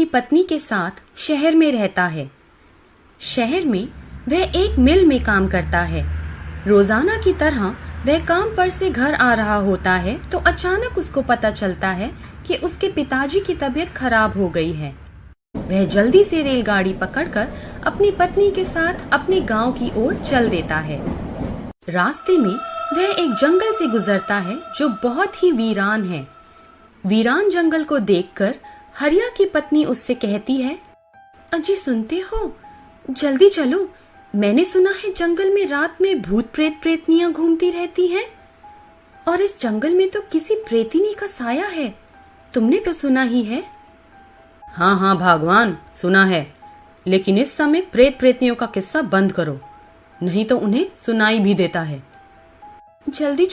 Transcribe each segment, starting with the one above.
पत्नी के साथ शहर में रहता है। शहर में वह एक मिल में काम करता है। रोजाना की तरह वह काम पर से घर आ रहा होता है तो अचानक उसको पता चलता है कि उसके पिताजी की तबीयत खराब हो गई है। वह जल्दी से रेलगाड़ी पकड़कर अपनी पत्नी के साथ अपने गांव की ओर चल देता है। रास्ते में वह एक जंगल से गुजरता है जो बहुत ही वीरान है। वीरान जंगल को देखकर हरिया की पत्नी उससे कहती है, अजी सुनते हो, जल्दी चलो, मैंने सुना है जंगल में रात में भूत प्रेत प्रेतनियां घूमती रहती हैं और इस जंगल में तो किसी प्रेतिनी का साया है। तुमने तो सुना ही है। हाँ हाँ भगवान, सुना है, लेकिन इस समय प्रेत प्रेतनियों का किस्सा बंद करो, नहीं तो उन्हें सुनाई भी देता है। जल्दी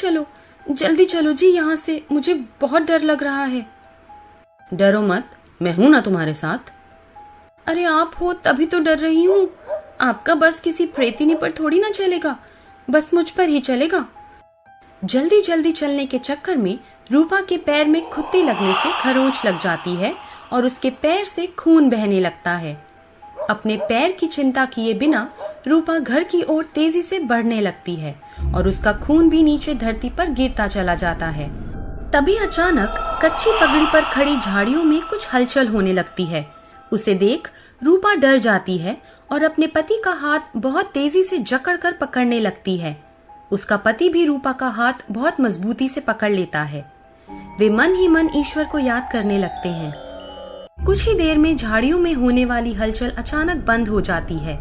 चलो जी यहाँ से, मुझे बहुत डर लग रहा है। डरो मत, मैं हूं ना तुम्हारे साथ। अरे आप हो तभी तो डर रही हूँ। आपका बस किसी प्रेतिनी पर थोड़ी ना चलेगा, बस मुझ पर ही चलेगा। जल्दी जल्दी चलने के चक्कर में रूपा के पैर में खुत्ती लगने से खरोंच लग जाती है और उसके पैर से खून बहने लगता है। अपने पैर की चिंता किए बिना रूपा घर की ओर तेजी से बढ़ने लगती है और उसका खून भी नीचे धरती पर गिरता चला जाता है। तभी अचानक कच्ची पगड़ी पर खड़ी झाड़ियों में कुछ हलचल होने लगती है। उसे देख रूपा डर जाती है और अपने पति का हाथ बहुत तेजी से जकड़कर पकड़ने लगती है। उसका पति भी रूपा का हाथ बहुत मजबूती से पकड़ लेता है। वे मन ही मन ईश्वर को याद करने लगते हैं। कुछ ही देर में झाड़ियों में होने वाली हलचल अचानक बंद हो जाती है।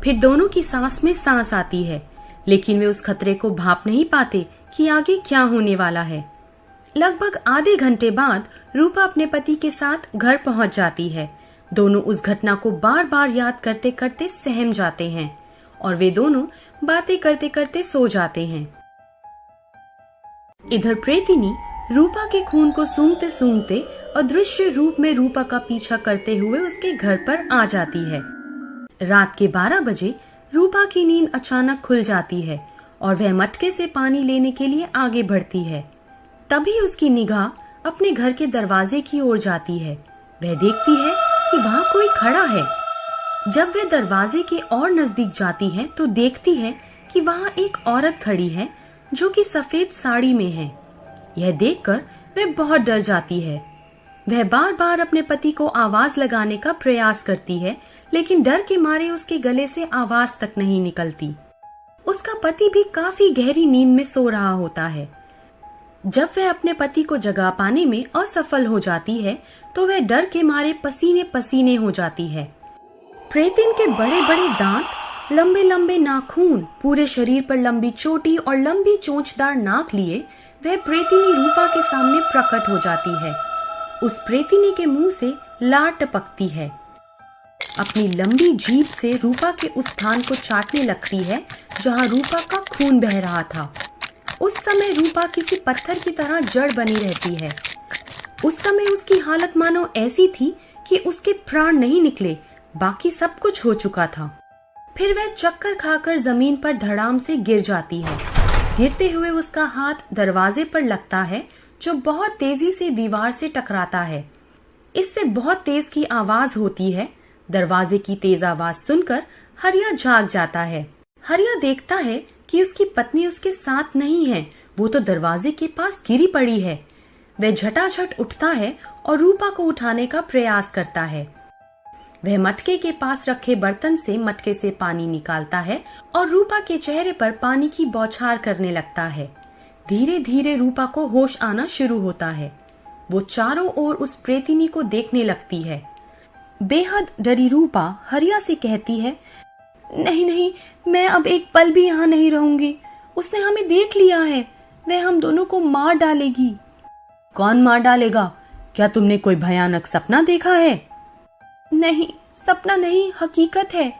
फिर दोनों की सांस में सांस आती है, लेकिन वे उस खतरे को भांप नहीं पाते कि आगे क्या होने वाला है। लगभग आधे घंटे बाद रूपा अपने पति के साथ घर पहुंच जाती है। दोनों उस घटना को बार बार याद करते करते सहम जाते हैं और वे दोनों बातें करते करते सो जाते हैं। इधर प्रेतिनी रूपा के खून को सूंघते सूंघते अदृश्य रूप में रूपा का पीछा करते हुए उसके घर पर आ जाती है। रात के 12 बजे रूपा की नींद अचानक खुल जाती है और वह मटके से पानी लेने के लिए आगे बढ़ती है। तभी उसकी निगाह अपने घर के दरवाजे की ओर जाती है। वह देखती है कि वहाँ कोई खड़ा है। जब वह दरवाजे के और नजदीक जाती है तो देखती है कि वहाँ एक औरत खड़ी है जो कि सफेद साड़ी में है। यह देखकर वह बहुत डर जाती है। वह बार बार अपने पति को आवाज लगाने का प्रयास करती है, लेकिन डर के मारे उसके गले से आवाज तक नहीं निकलती। उसका पति भी काफी गहरी नींद में सो रहा होता है। जब वह अपने पति को जगा पाने में असफल हो जाती है तो वह डर के मारे पसीने पसीने हो जाती है। प्रेतिन के बड़े बड़े दांत, लंबे लंबे नाखून, पूरे शरीर पर लंबी चोटी और लंबी चोंचदार नाक लिए वह प्रेतिनी रूपा के सामने प्रकट हो जाती है। उस प्रेतिनी के मुंह से लार टपकती है। अपनी लंबी जीभ से रूपा के उस स्थान को चाटने लगती है जहां रूपा का खून बह रहा था। उस समय रूपा किसी पत्थर की तरह जड़ बनी रहती है। उस समय उसकी हालत मानो ऐसी थी कि उसके प्राण नहीं निकले, बाकी सब कुछ हो चुका था। फिर वह चक्कर खाकर जमीन पर धड़ाम से गिर जाती है। गिरते हुए उसका हाथ दरवाजे पर लगता है जो बहुत तेजी से दीवार से टकराता है। इससे बहुत तेज की आवाज होती है। दरवाजे की तेज आवाज सुनकर हरिया जाग जाता है। हरिया देखता है कि उसकी पत्नी उसके साथ नहीं है, वो तो दरवाजे के पास गिरी पड़ी है। वह झटाझट उठता है और रूपा को उठाने का प्रयास करता है। वह मटके के पास रखे बर्तन से मटके से पानी निकालता है और रूपा के चेहरे पर पानी की बौछार करने लगता है। धीरे धीरे रूपा को होश आना शुरू होता है। वो चारों ओर उस प्रेतिनी को देखने लगती है। बेहद डरी रूपा हरिया से कहती है, नहीं नहीं, मैं अब एक पल भी यहाँ नहीं रहूंगी। उसने हमें देख लिया है, वह हम दोनों को मार डालेगी। कौन मार डालेगा? क्या तुमने कोई भयानक सपना देखा है? नहीं, सपना नहीं, हकीकत है।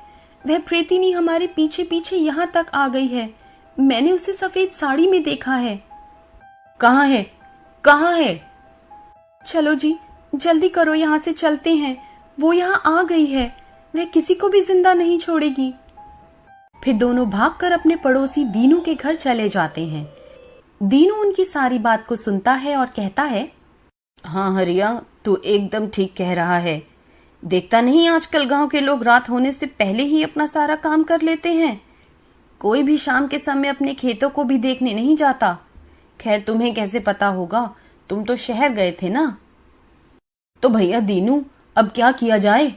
वह प्रेतिनी हमारे पीछे पीछे यहाँ तक आ गई है। मैंने उसे सफेद साड़ी में देखा है। कहाँ है? कहाँ है? चलो जी, जल्दी करो, यहाँ से चलते हैं। वो यहाँ आ गई है, वह किसी को भी जिंदा नहीं छोड़ेगी। फिर दोनों भागकर अपने पड़ोसी दीनू के घर चले जाते हैं। दीनू उनकी सारी बात को सुनता है और कहता है, हाँ हरिया, तू एकदम ठीक कह रहा है। देखता नहीं आजकल गांव के लोग रात होने से पहले ही अपना सारा काम कर लेते हैं। कोई भी शाम के समय अपने खेतों को भी देखने नहीं जाता। खैर तुम्हें कैसे पता होगा, तुम तो शहर गए थे ना। तो भैया दीनू, अब क्या किया जाए?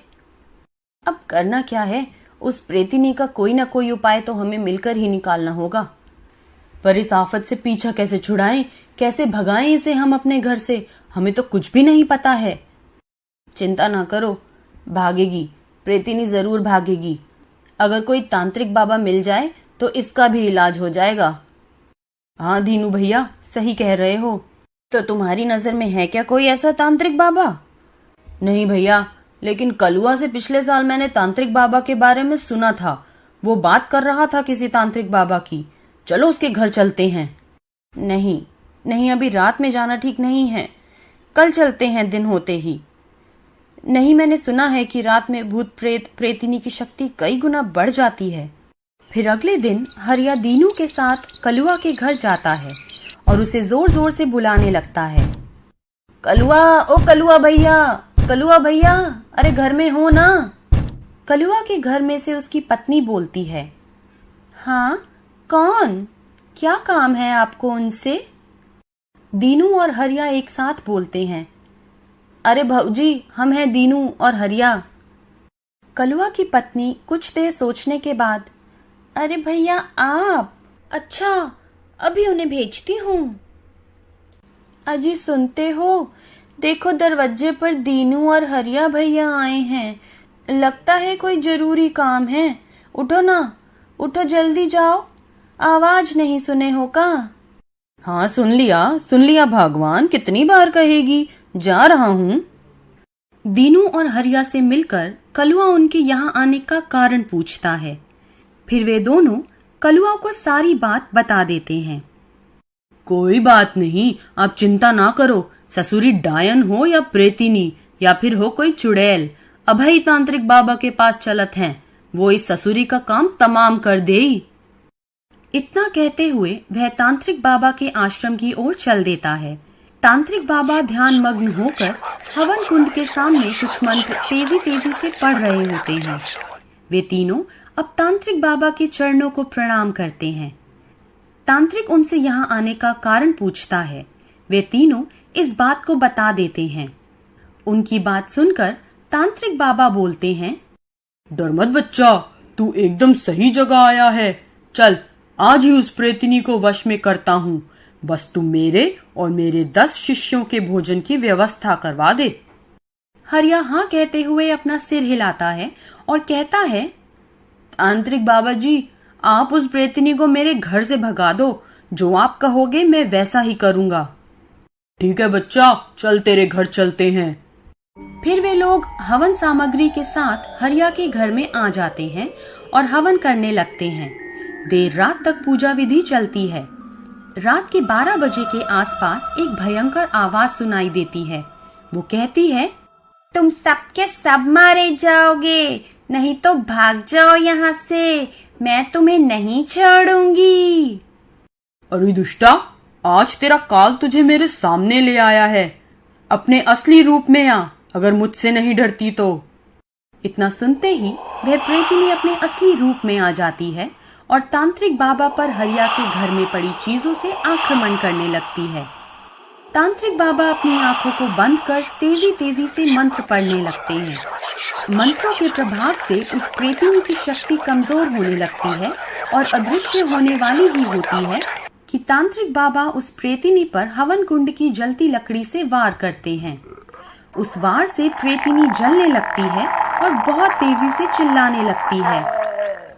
अब करना क्या है, उस प्रेतिनी का कोई ना कोई उपाय तो हमें मिलकर ही निकालना होगा। पर इस आफत से पीछा कैसे छुड़ाएं, कैसे भगाएं इसे हम अपने घर से, हमें तो कुछ भी नहीं पता है। चिंता ना करो, भागेगी, प्रेतिनी जरूर भागेगी। अगर कोई तांत्रिक बाबा मिल जाए तो इसका भी इलाज हो जाएगा। हाँ दीनू भैया, सही कह रहे हो। तो तुम्हारी नजर में है क्या कोई ऐसा तांत्रिक बाबा? नहीं भैया, लेकिन कलुआ से पिछले साल मैंने तांत्रिक बाबा के बारे में सुना था। वो बात कर रहा था किसी तांत्रिक बाबा की। चलो उसके घर चलते हैं। नहीं नहीं, अभी रात में जाना ठीक नहीं है, कल चलते हैं दिन होते ही। नहीं, मैंने सुना है कि रात में भूत प्रेत प्रेतिनी की शक्ति कई गुना बढ़ जाती है। फिर अगले दिन हरिया दीनू के साथ कलुआ के घर जाता है और उसे जोर जोर से बुलाने लगता है। कलुआ, ओ कलुआ भैया, कलुआ भैया, अरे घर में हो ना? कलुआ के घर में से उसकी पत्नी बोलती है। हाँ, कौन? क्या काम है आपको उनसे? दीनू और हरिया एक साथ बोलते हैं। अरे भौजी, हम हैं दीनू और हरिया। कलुआ की पत्नी कुछ देर सोचने के बाद, अरे भैया आप? अच्छा, अभी उन्हें भेजती हूँ। अजी सुनते हो, देखो दरवाजे पर दीनू और हरिया भैया आए हैं। लगता है कोई जरूरी काम है। उठो ना, उठो जल्दी जाओ, आवाज नहीं सुने हो का? हाँ सुन लिया भगवान, कितनी बार कहेगी, जा रहा हूँ। दीनू और हरिया से मिलकर कलुआ उनके यहाँ आने का कारण पूछता है। फिर वे दोनों कलुआ को सारी बात बता देते हैं। कोई बात नहीं, आप चिंता ना करो। ससुरी डायन हो या प्रेतिनी या फिर हो कोई चुड़ैल, अभय तांत्रिक बाबा के पास चलत हैं, वो इस ससुरी का काम तमाम कर देई। इतना कहते हुए वह तांत्रिक बाबा के आश्रम की ओर चल देता है। तांत्रिक बाबा ध्यान मग्न होकर हवन कुंड के सामने कुछ मंत्र तेजी तेजी से पढ़ रहे होते हैं। वे तीनों अब तांत्रिक बाबा के चरणों को प्रणाम करते हैं। तांत्रिक उनसे यहाँ आने का कारण पूछता है। वे तीनों इस बात को बता देते हैं। उनकी बात सुनकर तांत्रिक बाबा बोलते हैं, डर मत बच्चा, तू एकदम सही जगह आया है। चल, आज ही उस प्रेतिनी को वश में करता हूँ। बस तू मेरे और मेरे 10 शिष्यों के भोजन की व्यवस्था करवा दे। हरिया हाँ कहते हुए अपना सिर हिलाता है और कहता है, तांत्रिक बाबा जी, आप उस प्रेतिनी को मेरे घर से भगा दो। जो आप कहोगे मैं वैसा ही करूँगा। ठीक है बच्चा, चल तेरे घर चलते हैं। फिर वे लोग हवन सामग्री के साथ हरिया के घर में आ जाते हैं और हवन करने लगते हैं। देर रात तक पूजा विधि चलती है। रात के 12 बजे के आसपास एक भयंकर आवाज सुनाई देती है। वो कहती है, तुम सबके सब मारे जाओगे, नहीं तो भाग जाओ यहाँ से, मैं तुम्हें नहीं छोड़ूंगी। अरे दुष्टा, आज तेरा काल तुझे मेरे सामने ले आया है। अपने असली रूप में आ, अगर मुझसे नहीं डरती तो। इतना सुनते ही वह प्रेतिनी अपने असली रूप में आ जाती है और तांत्रिक बाबा पर हरिया के घर में पड़ी चीजों से आक्रमण करने लगती है। तांत्रिक बाबा अपनी आंखों को बंद कर तेजी तेजी से मंत्र पढ़ने लगते हैं। मंत्रों के प्रभाव से उस प्रेतिनी की शक्ति कमजोर होने लगती है और अदृश्य होने वाली ही होती है कि तांत्रिक बाबा उस प्रेतिनी पर हवन कुंड की जलती लकड़ी से वार करते हैं। उस वार से प्रेतिनी जलने लगती है और बहुत तेजी से चिल्लाने लगती है,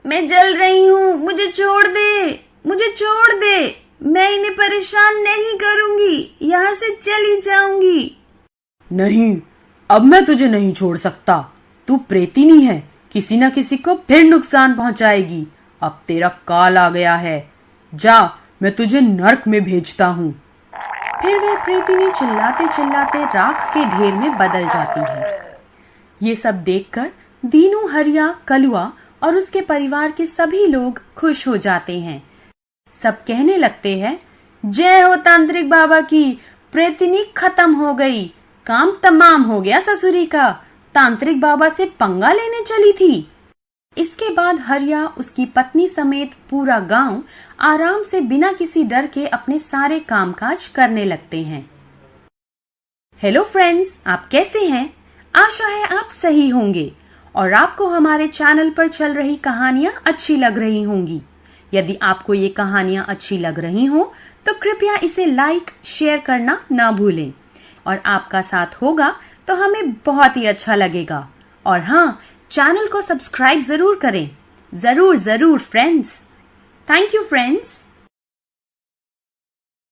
मैं जल रही हूँ, मुझे छोड़ दे, मुझे छोड़ दे, मैं इन्हें परेशान नहीं करूंगी, यहाँ से चली जाऊंगी। नहीं, अब मैं तुझे नहीं छोड़ सकता। तू प्रेतिनी है, किसी न किसी को फिर नुकसान पहुँचाएगी। अब तेरा काल आ गया है, जा, मैं तुझे नर्क में भेजता हूँ। फिर वह प्रेतिनी चिल्लाते चिल्लाते राख के ढेर में बदल जाती है। ये सब देखकर दीनू, हरिया, कलुआ और उसके परिवार के सभी लोग खुश हो जाते हैं। सब कहने लगते हैं, जय हो तांत्रिक बाबा की, प्रेतिनी खत्म हो गई, काम तमाम हो गया ससुरी का। तांत्रिक बाबा से पंगा लेने चली थी। इसके बाद हरिया, उसकी पत्नी समेत पूरा गांव आराम से बिना किसी डर के अपने सारे कामकाज करने लगते हैं। हेलो फ्रेंड्स, आप कैसे हैं? आशा है आप सही होंगे और आपको हमारे चैनल पर चल रही कहानियां अच्छी लग रही होंगी। यदि आपको ये कहानियां अच्छी लग रही हो तो कृपया इसे लाइक, शेयर करना ना भूलें और आपका साथ होगा तो हमें बहुत ही अच्छा लगेगा। और हाँ, चैनल को सब्सक्राइब जरूर करें। जरूर फ्रेंड्स। Thank you friends.